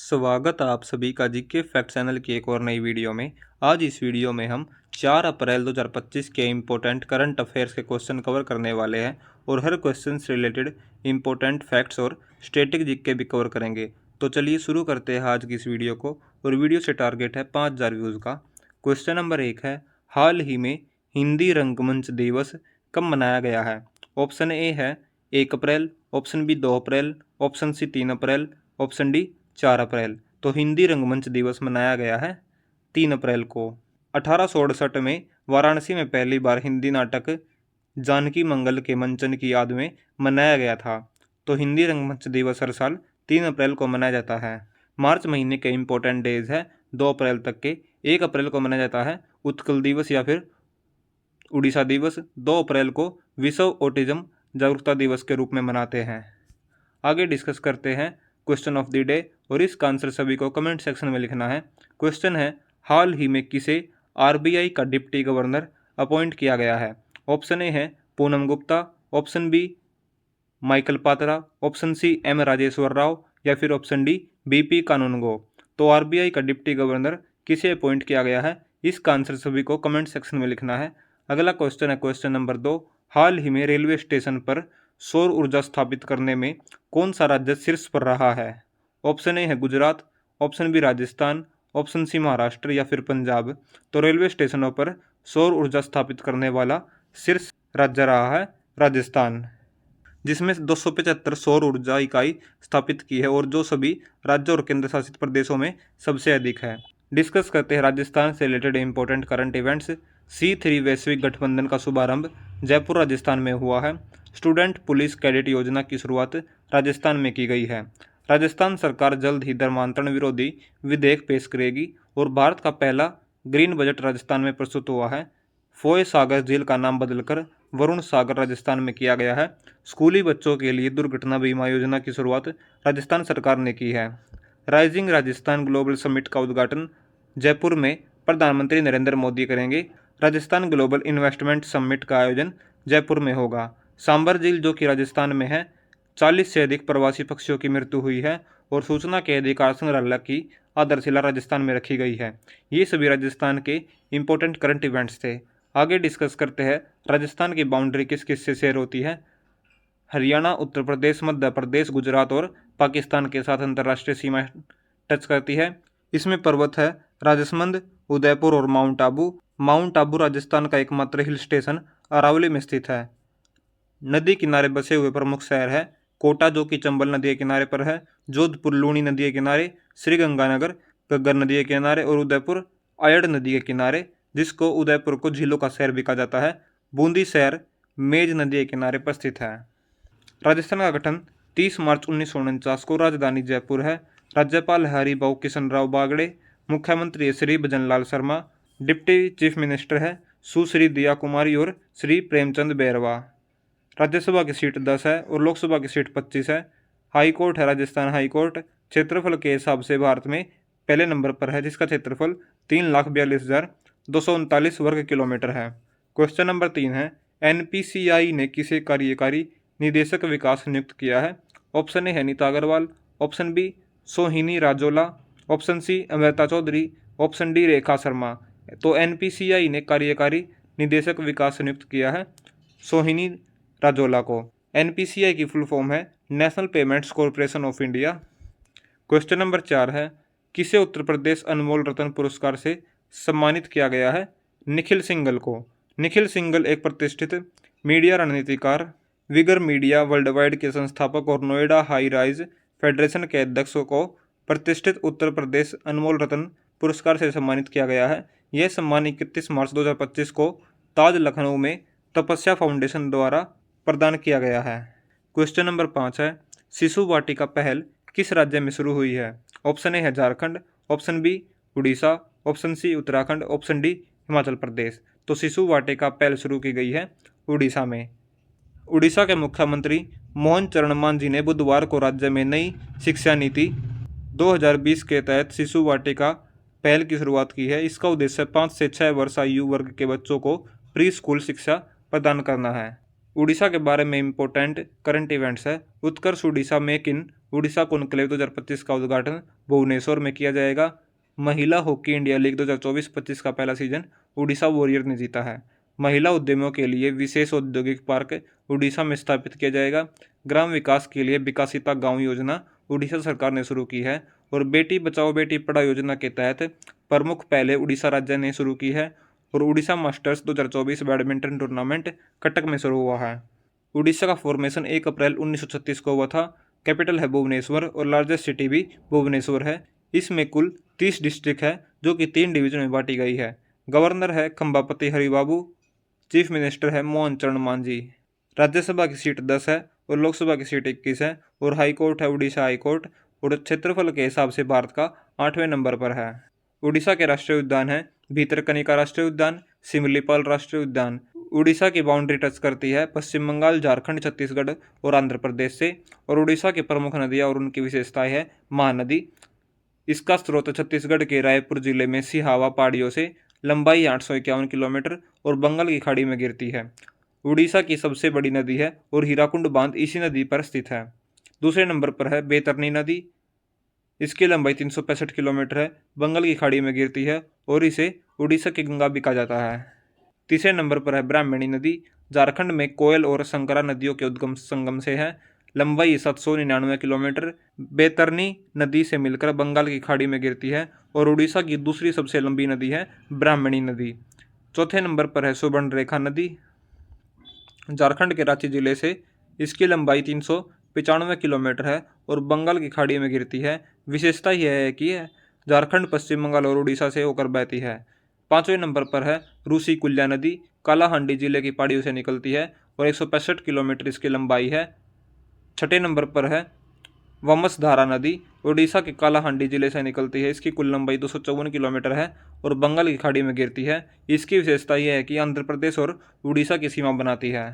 स्वागत है आप सभी का जीके फैक्ट चैनल की एक और नई वीडियो में। आज इस वीडियो में हम 4 अप्रैल 2025 के इम्पोर्टेंट करंट अफेयर्स के क्वेश्चन कवर करने वाले हैं और हर क्वेश्चन से रिलेटेड इम्पोर्टेंट फैक्ट्स और स्टैटिक जीके भी कवर करेंगे। तो चलिए शुरू करते हैं आज की इस वीडियो को। और वीडियो से टारगेट है 5000 व्यूज़ का। क्वेश्चन नंबर 1 है, हाल ही में हिंदी रंगमंच दिवस कब मनाया गया है? ऑप्शन ए है 1 अप्रैल, ऑप्शन बी 2 अप्रैल, ऑप्शन सी 3 अप्रैल, ऑप्शन डी 4 अप्रैल। तो हिंदी रंगमंच दिवस मनाया गया है 3 अप्रैल को। 1868 में वाराणसी में पहली बार हिंदी नाटक जानकी मंगल के मंचन की याद में मनाया गया था। तो हिंदी रंगमंच दिवस हर साल 3 अप्रैल को मनाया जाता है। मार्च महीने के इम्पोर्टेंट डेज है 2 अप्रैल तक के। 1 अप्रैल को मनाया जाता है उत्कल दिवस या फिर उड़ीसा दिवस। 2 अप्रैल को विश्व ऑटिज्म जागरूकता दिवस के रूप में मनाते हैं। आगे डिस्कस करते हैं क्वेश्चन ऑफ द डे और इसका आंसर सभी को कमेंट सेक्शन में लिखना है। क्वेश्चन है, हाल ही में किसे आरबीआई का डिप्टी गवर्नर अपॉइंट किया गया है? ऑप्शन ए है Poonam Gupta, option B Michael Patra, option C M Rajeshwar Rao या फिर ऑप्शन डी बीपी कानूनगो। तो आरबीआई का डिप्टी गवर्नर किसे अपॉइंट किया गया है? इसका आंसर सभी को कमेंट सेक्शन में लिखना है। अगला क्वेश्चन है क्वेश्चन नंबर 2, हाल ही में रेलवे स्टेशन पर सौर ऊर्जा स्थापित करने में कौन सा राज्य शीर्ष पर रहा है? ऑप्शन ए है Gujarat, option B Rajasthan, option C Maharashtra या फिर पंजाब। तो रेलवे स्टेशनों पर सौर ऊर्जा स्थापित करने वाला शीर्ष राज्य रहा है राजस्थान, जिसमें 275 सौर ऊर्जा इकाई स्थापित की है और जो सभी राज्यों और केंद्र शासित प्रदेशों में सबसे अधिक है। डिस्कस करते हैं राजस्थान से related important current events. C3 वैश्विक गठबंधन का शुभारंभ जयपुर राजस्थान में हुआ है। स्टूडेंट पुलिस कैडेट योजना की शुरुआत राजस्थान में की गई है। राजस्थान सरकार जल्द ही धर्मांतरण विरोधी विधेयक पेश करेगी और भारत का पहला ग्रीन बजट राजस्थान में प्रस्तुत हुआ है। फोय सागर झील का नाम बदलकर वरुण सागर राजस्थान में किया गया है। स्कूली बच्चों के लिए दुर्घटना बीमा योजना की शुरुआत राजस्थान सरकार ने की है। राइजिंग राजस्थान ग्लोबल समिट का उद्घाटन जयपुर में प्रधानमंत्री नरेंद्र मोदी करेंगे। राजस्थान ग्लोबल इन्वेस्टमेंट समिट का आयोजन जयपुर में होगा। सांबर झील जो कि राजस्थान में है, 40 से अधिक प्रवासी पक्षियों की मृत्यु हुई है और सूचना के अधिकार संग्रहालय की आधारशिला राजस्थान में रखी गई है। ये सभी राजस्थान के इंपॉर्टेंट करंट इवेंट्स थे। आगे डिस्कस करते हैं राजस्थान की बाउंड्री किस किस से शेयर होती है। हरियाणा, उत्तर प्रदेश, मध्य प्रदेश, गुजरात और पाकिस्तान के साथ अंतर्राष्ट्रीय सीमा टच करती है। इसमें पर्वत है राजसमंद, उदयपुर और माउंट आबू। माउंट आबू राजस्थान का एकमात्र हिल स्टेशन अरावली में स्थित है। नदी किनारे बसे हुए प्रमुख शहर है कोटा जो कि चंबल नदी के किनारे पर है, जोधपुर लूणी नदी के किनारे, श्रीगंगानगर घग्गर नदी के किनारे और उदयपुर अयड़ नदी के किनारे, जिसको उदयपुर को झीलों का शहर भी कहा जाता है। बूंदी शहर मेज नदी के किनारे पर स्थित है। राजस्थान का गठन 30 मार्च 1949 को राजधानी जयपुर है। राज्यपाल हरिभाऊ किशन राव बागड़े, मुख्यमंत्री Shri Bhajanlal Sharma, deputy chief minister है सुश्री दिया कुमारी और श्री प्रेमचंद बैरवा। राज्यसभा की सीट 10 है और लोकसभा की सीट 25 है। हाई कोर्ट है राजस्थान हाई कोर्ट। क्षेत्रफल के हिसाब से भारत में पहले नंबर पर है, जिसका क्षेत्रफल 3,42,239 वर्ग किलोमीटर है। क्वेश्चन नंबर 3 है, NPCI ने किसे कार्यकारी निदेशक विकास नियुक्त किया है? ऑप्शन ए है Nita Agarwal, option B Sohini Rajola, option C Amrita Chaudhary, option D Rekha Sharma. तो NPCI ने कार्यकारी निदेशक विकास नियुक्त किया है सोहिनी राजोला को। NPCI की फुल फॉर्म है national payments corporation of India. Question number 4 है, किसे उत्तर प्रदेश अनमोल रत्न पुरस्कार से सम्मानित किया गया है? निखिल सिंघल को। निखिल सिंघल एक प्रतिष्ठित मीडिया रणनीतिकार, विगर मीडिया वर्ल्ड वाइड के संस्थापक और नोएडा हाई राइज फेडरेशन के अध्यक्ष को प्रतिष्ठित उत्तर प्रदेश अनमोल रत्न पुरस्कार से सम्मानित किया गया है। यह सम्मान 31 मार्च 2025 को ताज लखनऊ में तपस्या फाउंडेशन द्वारा प्रदान किया गया है। क्वेश्चन नंबर 5 है, शिशु वाटिका पहल किस राज्य में शुरू हुई है? ऑप्शन ए है Jharkhand, option B Orissa, option C Uttarakhand, option D Himachal Pradesh. तो शिशु वाटिका पहल शुरू की गई है उड़ीसा में। उड़ीसा के मुख्यमंत्री मोहन चरण मांझी ने बुधवार को राज्य में नई शिक्षा नीति 2020 के तहत शिशु वाटिका पहल की शुरुआत की है। इसका उद्देश्य 5 से 6 वर्ष आयु वर्ग के बच्चों को प्री स्कूल शिक्षा प्रदान करना है। उड़ीसा के बारे में इम्पोर्टेंट करंट इवेंट्स है। Utkarsh Orissa make in Orissa conclave 2025 का उद्घाटन भुवनेश्वर में किया जाएगा। महिला हॉकी इंडिया लीग 2024-25 का पहला सीजन उड़ीसा वॉरियर ने जीता है। महिला उद्यमियों के लिए विशेष औद्योगिक पार्क उड़ीसा में स्थापित किया जाएगा। ग्राम विकास के लिए विकासिता गांव योजना उड़ीसा सरकार ने शुरू की है। और बेटी बचाओ बेटी पढ़ाओ योजना के तहत प्रमुख पहले उड़ीसा राज्य ने शुरू की है। और Orissa masters 2024 badminton tournament Cuttack में शुरू हुआ है। उड़ीसा का फॉर्मेशन 1 अप्रैल 1936 को हुआ था। कैपिटल है भुवनेश्वर और लार्जेस्ट सिटी भी भुवनेश्वर है। इसमें कुल 30 डिस्ट्रिक्ट है जो कि 3 डिवीजन में बांटी गई है। गवर्नर है खंबापति हरिबाबू। चीफ मिनिस्टर है मोहन चरण मांझी। राज्यसभा की सीट 10 है और लोकसभा की सीट 21 है। और हाई कोर्ट है उड़ीसा हाई कोर्ट। और क्षेत्रफल के हिसाब से भारत का 8वें नंबर पर है। उड़ीसा के राष्ट्रीय उद्यान है भीतरकनिका राष्ट्रीय उद्यान, सिमलीपाल राष्ट्रीय उद्यान। उड़ीसा की बाउंड्री टच करती है पश्चिम बंगाल, झारखंड, छत्तीसगढ़ और आंध्र प्रदेश से। और उड़ीसा की प्रमुख नदियाँ और उनकी विशेषताएं है महानदी। इसका स्रोत छत्तीसगढ़ के रायपुर जिले में सिहावा पहाड़ियों से, लंबाई 851 किलोमीटर और बंगाल की खाड़ी में गिरती है। उड़ीसा की सबसे बड़ी नदी है और हीराकुंड बांध इसी नदी पर स्थित है। दूसरे नंबर पर है बैतरनी नदी। इसकी लंबाई 365 किलोमीटर है, बंगाल की खाड़ी में गिरती है और इसे उड़ीसा की गंगा भी कहा जाता है। तीसरे नंबर पर है ब्राह्मणी नदी। झारखंड में कोयल और संकरा नदियों के उद्गम संगम से है। लंबाई 799 किलोमीटर। बैतरनी नदी से मिलकर बंगाल की खाड़ी में गिरती है और उड़ीसा की दूसरी सबसे लंबी नदी है ब्राह्मणी नदी। चौथे नंबर पर है सुवर्णरेखा नदी। झारखंड के रांची जिले से इसकी लंबाई 395 किलोमीटर है और बंगाल की खाड़ी में गिरती है। विशेषता यह है कि झारखंड पश्चिम बंगाल और उड़ीसा से होकर बहती है। पाँचवें नंबर पर है रूसी कुल्या नदी। कालाहांडी जिले की पहाड़ियों से निकलती है और 165 किलोमीटर इसकी लंबाई है। छठे नंबर पर है वमसधारा नदी। उड़ीसा के कालाहांडी जिले से निकलती है। इसकी कुल लंबाई 254 किलोमीटर है और बंगाल की खाड़ी में गिरती है। इसकी विशेषता यह है कि आंध्र प्रदेश और उड़ीसा की सीमा बनाती है।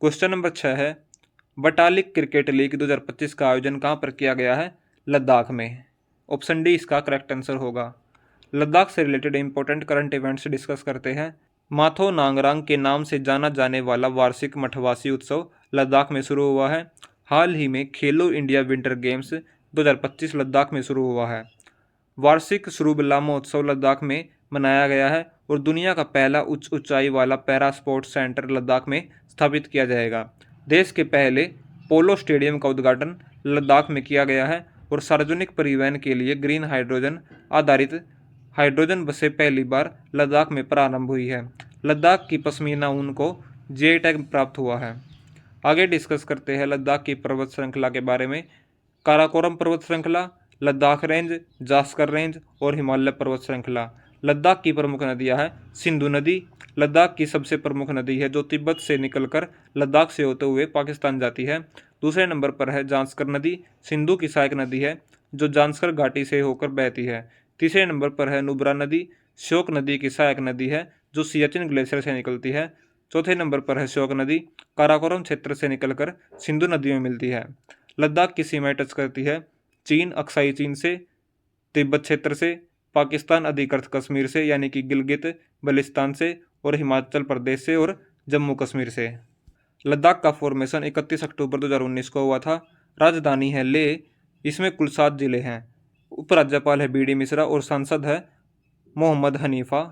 क्वेश्चन नंबर 6 है बटालिक क्रिकेट लीग 2025 का आयोजन कहाँ पर किया गया है? लद्दाख में। ऑप्शन डी इसका करेक्ट आंसर होगा। लद्दाख से related important current events discuss करते हैं। माथो नांगरांग के नाम से जाना जाने वाला वार्षिक मठवासी उत्सव लद्दाख में शुरू हुआ है। हाल ही में खेलो इंडिया विंटर गेम्स 2025 लद्दाख में शुरू हुआ है। वार्षिक सरुबला महोत्सव लद्दाख में मनाया गया है और दुनिया का पहला उच्च ऊंचाई वाला पैरा स्पोर्ट्स सेंटर लद्दाख में स्थापित किया जाएगा। देश के पहले पोलो स्टेडियम का उद्घाटन लद्दाख में किया गया है और सार्वजनिक परिवहन के लिए ग्रीन हाइड्रोजन आधारित हाइड्रोजन बसें पहली बार लद्दाख में प्रारंभ हुई है। लद्दाख की पश्मीना ऊन को जीआई टैग प्राप्त हुआ है। आगे डिस्कस करते हैं लद्दाख की पर्वत श्रृंखला के बारे में। काराकोरम पर्वत श्रृंखला, लद्दाख रेंज, जास्कर रेंज और हिमालय पर्वत श्रृंखला। लद्दाख की प्रमुख नदियां हैं सिंधु नदी लद्दाख की सबसे प्रमुख नदी है जो तिब्बत से निकलकर लद्दाख से होते हुए पाकिस्तान जाती है। दूसरे नंबर पर है जांस्कर नदी। सिंधु की सहायक नदी है जो जांस्कर घाटी से होकर बहती है। तीसरे नंबर पर है नुब्रा नदी। श्योक नदी की सहायक नदी है जो सियाचिन ग्लेशियर से निकलती है। चौथे नंबर पर है श्योक नदी। काराकोरम क्षेत्र से निकलकर सिंधु नदी में मिलती है। लद्दाख की सीमाएं टच करती है चीन, अक्साई चीन से, तिब्बत क्षेत्र से, पाकिस्तान अधिकृत कश्मीर से यानी कि गिलगित बल्तिस्तान से और हिमाचल प्रदेश से और जम्मू कश्मीर से। लद्दाख का फॉर्मेशन 31 अक्टूबर 2019 को हुआ था। राजधानी है लेह। इसमें कुल 7 जिले हैं। उपराज्यपाल है बीडी मिश्रा और सांसद है मोहम्मद हनीफा।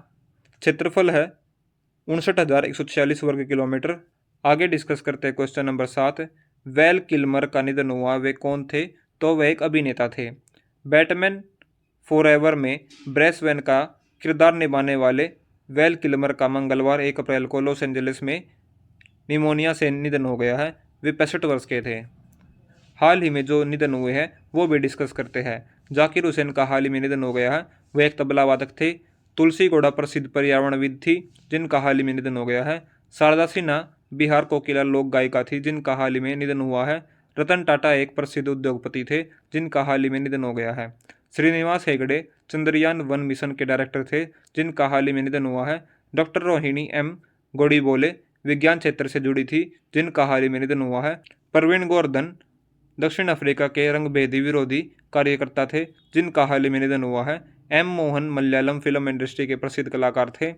क्षेत्रफल है 59,146 वर्ग किलोमीटर। आगे डिस्कस करते हैं क्वेश्चन नंबर 7। वैल किल्मर का निधन हुआ, वे कौन थे? तो वह एक अभिनेता थे। बैटमैन फॉरएवर में ब्रेस वेन का किरदार निभाने वाले वैल किल्मर का मंगलवार 1 अप्रैल को लॉस एंजलिस में निमोनिया से निधन हो गया है। वे 65 वर्ष के थे। हाल ही में जो निधन हुए हैं वो भी डिस्कस करते हैं। जाकिर हुसैन का हाल ही में निधन हो गया है। वे एक तबला वादक थे। तुलसी गौड़ा प्रसिद्ध पर्यावरणविद थी जिनका हाल ही में निधन हो गया है। शारदा सिन्हा बिहार कोकिला लोक गायिका थी जिनका हाल ही में निधन हुआ है। रतन टाटा एक प्रसिद्ध उद्योगपति थे जिनका हाल ही में निधन हो गया है। श्रीनिवास हेगड़े चंद्रयान 1 मिशन के डायरेक्टर थे जिनका हाल ही में निधन हुआ है। डॉक्टर रोहिणी एम गोडीबोले विज्ञान क्षेत्र से जुड़ी थी जिनका हाल ही में निधन हुआ है। प्रवीण गोवर्धन दक्षिण अफ्रीका के रंगभेदी विरोधी कार्यकर्ता थे जिनका हाल ही में निधन हुआ है। M Mohan Malayalam film industry के प्रसिद्ध कलाकार थे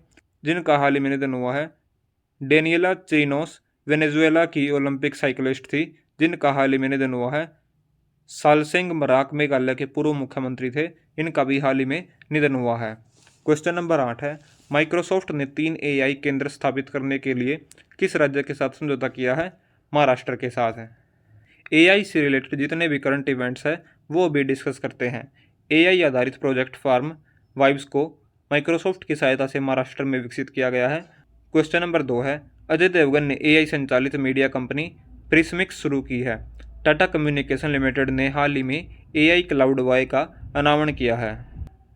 जिनका हाल ही में निधन हुआ है। डेनियला चिनोस वेनेजुएला की ओलंपिक साइकिलिस्ट थी जिनका हाल ही में निधन हुआ है। सालसेंग मराक मेघालय के पूर्व मुख्यमंत्री थे, इनका भी हाल ही में निधन हुआ है। क्वेश्चन नंबर 8 है, माइक्रोसॉफ्ट ने 3 एआई केंद्र स्थापित करने के लिए किस राज्य के साथ समझौता किया है? महाराष्ट्र के साथ है। एआई से रिलेटेड जितने भी करंट इवेंट्स है वो अभी डिस्कस करते हैं। एआई आधारित प्रोजेक्ट फार्म वाइब्स को माइक्रोसॉफ्ट की सहायता से महाराष्ट्र में विकसित किया गया है। क्वेश्चन नंबर 2 है, अजय देवगन ने एआई संचालित मीडिया कंपनी प्रिस्मिक्स शुरू की है। टाटा कम्युनिकेशन लिमिटेड ने हाल ही में एआई क्लाउड वाई का अनावरण किया है।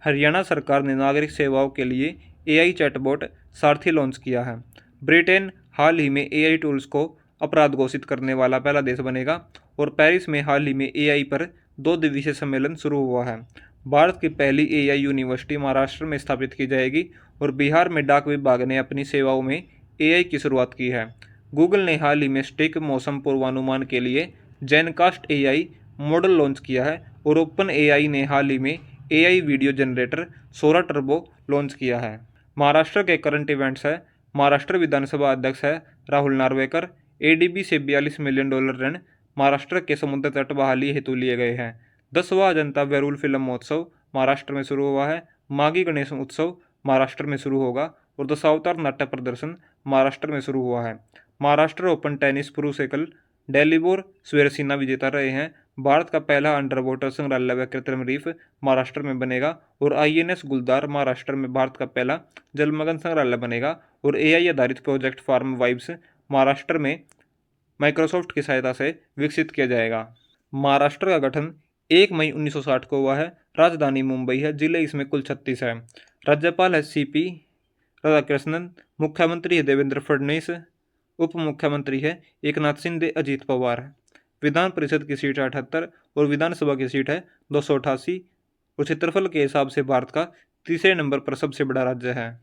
हरियाणा सरकार ने नागरिक सेवाओं के लिए एआई चैटबॉट सारथी लॉन्च किया है। ब्रिटेन हाल ही में एआई टूल्स को अपराध घोषित करने वाला पहला देश बनेगा। और पेरिस में हाल ही में एआई पर 2 दिवसीय सम्मेलन शुरू हुआ है। भारत की पहली एआई यूनिवर्सिटी महाराष्ट्र में स्थापित की जाएगी। और बिहार में डाक विभाग ने अपनी सेवाओं में एआई की शुरुआत की है। गूगल ने हाल ही में सटीक मौसम पूर्वानुमान के लिए जेनकास्ट एआई मॉडल लॉन्च किया है। और ओपन एआई ने हाल ही में एआई वीडियो जनरेटर सोरा टर्बो लॉन्च किया है। महाराष्ट्र के करंट इवेंट्स है, महाराष्ट्र विधानसभा अध्यक्ष है राहुल नार्वेकर। एडीबी से $42 मिलियन ऋण महाराष्ट्र के समुद्र तट बहाली हेतु लिए गए हैं। 10वां जनता वेरूल फिल्म महोत्सव महाराष्ट्र में शुरू हुआ है। माघी गणेश उत्सव महाराष्ट्र में शुरू होगा। और दशावतार नाट्य प्रदर्शन महाराष्ट्र में शुरू हुआ है। महाराष्ट्र ओपन टेनिस पुरुष एकल डेलीबोर स्वेरसिना विजेता रहे हैं। भारत का पहला अंडर वाटर संग्रहालय व कृत्रिम रीफ महाराष्ट्र में बनेगा। और आईएनएस गुलदार महाराष्ट्र में भारत का पहला जलमग्न संग्रहालय बनेगा। और एआई आधारित प्रोजेक्ट फार्म वाइब्स महाराष्ट्र में माइक्रोसॉफ्ट की सहायता से विकसित किया जाएगा। महाराष्ट्र का गठन 1 मई 1960 को हुआ है। राजधानी मुंबई है। जिले इसमें कुल 36 है। राज्यपाल है सीपी राधाकृष्णन। मुख्यमंत्री है देवेंद्र फडणवीस। उप मुख्यमंत्री है एकनाथ शिंदे, अजीत पवार। विधान परिषद की सीट है 78 और विधानसभा की सीट है 288। और क्षेत्रफल के हिसाब से भारत का तीसरे नंबर पर सबसे बड़ा राज्य है।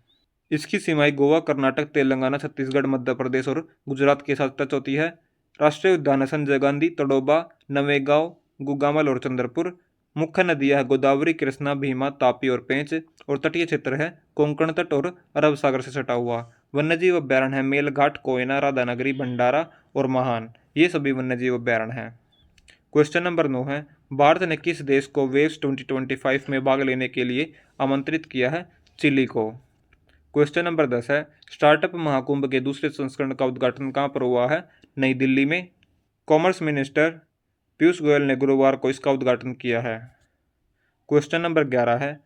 इसकी सीमाएं गोवा, कर्नाटक, तेलंगाना, छत्तीसगढ़, मध्य प्रदेश और गुजरात के साथ टच होती है। राष्ट्रीय उद्यान है संजय गांधी, तडोबा, नवेगांव, गुगामल और चंद्रपुर। मुख्य नदियां है गोदावरी, कृष्णा, भीमा, तापी और पेंच। और तटीय क्षेत्र है कोंकण तट और अरब सागर से सटा हुआ। वन्यजीव अभ्यारण्य है मेलघाट, कोयना, राधानगरी, भंडारा और महान। ये सभी वन्यजीव अभ्यारण्य हैं। क्वेश्चन नंबर 9 है, भारत ने किस देश को वेव्स 2025 में भाग लेने के लिए आमंत्रित किया है? चिली को। क्वेश्चन नंबर 10 है, स्टार्टअप महाकुंभ के दूसरे संस्करण का उद्घाटन कहाँ पर हुआ है? नई दिल्ली में। कॉमर्स मिनिस्टर पीयूष गोयल ने गुरुवार को इसका उद्घाटन किया है। क्वेश्चन नंबर 11 है,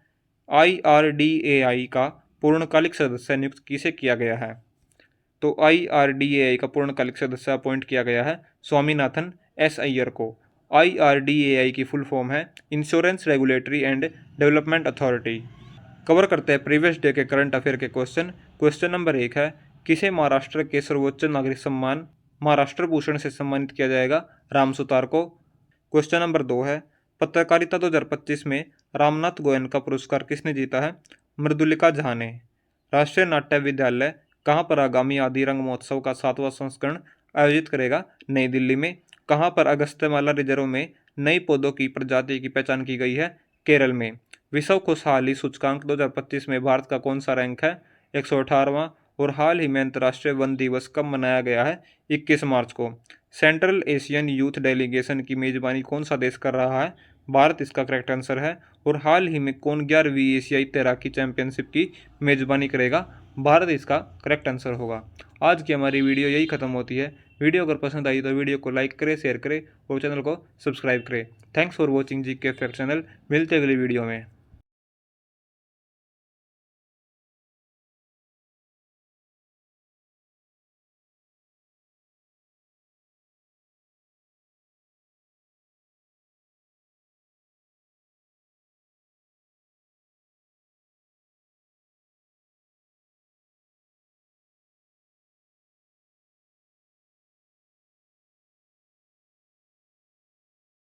IRDAI का पूर्णकालिक सदस्य नियुक्त किसे किया गया है? तो IRDAI का पूर्णकालिक सदस्य अपॉइंट किया गया है स्वामीनाथन एस अय्यर को। IRDAI की फुल फॉर्म है insurance regulatory and development authority. Cover करते हैं प्रीवियस डे के करंट अफेयर के क्वेश्चन। क्वेश्चन नंबर 1 है, किसे महाराष्ट्र के सर्वोच्च नागरिक सम्मान महाराष्ट्र भूषण से सम्मानित किया जाएगा? राम सुतार को। क्वेश्चन नंबर 2 है, पत्रकारिता 2025 में रामनाथ गोयन का पुरस्कार किसने जीता है? मृदुलिका झा ने। राष्ट्रीय नाट्य विद्यालय कहाँ पर आगामी आदि रंग महोत्सव का 7वां संस्करण आयोजित करेगा? नई दिल्ली में। कहाँ पर अगस्त्यमाला रिजर्व में नई पौधों की प्रजाति की पहचान की गई है? केरल में। विश्व खुशहाली सूचकांक 2025 में भारत का कौन सा रैंक है? 118वां। और हाल ही में अंतर्राष्ट्रीय वन दिवस कब मनाया गया है? 21 मार्च को। सेंट्रल एशियन यूथ डेलीगेशन की मेजबानी कौन सा देश कर रहा है? भारत इसका करेक्ट आंसर है। और हाल ही में कौन 11वीं एशियाई तैराकी चैंपियनशिप की मेजबानी करेगा? भारत इसका करेक्ट आंसर होगा। आज की हमारी वीडियो यही खत्म होती है। वीडियो अगर पसंद आई तो वीडियो को लाइक करें, शेयर करें और चैनल को सब्सक्राइब करें। Thanks for watching GK fact channel. मिलते अगली वीडियो में।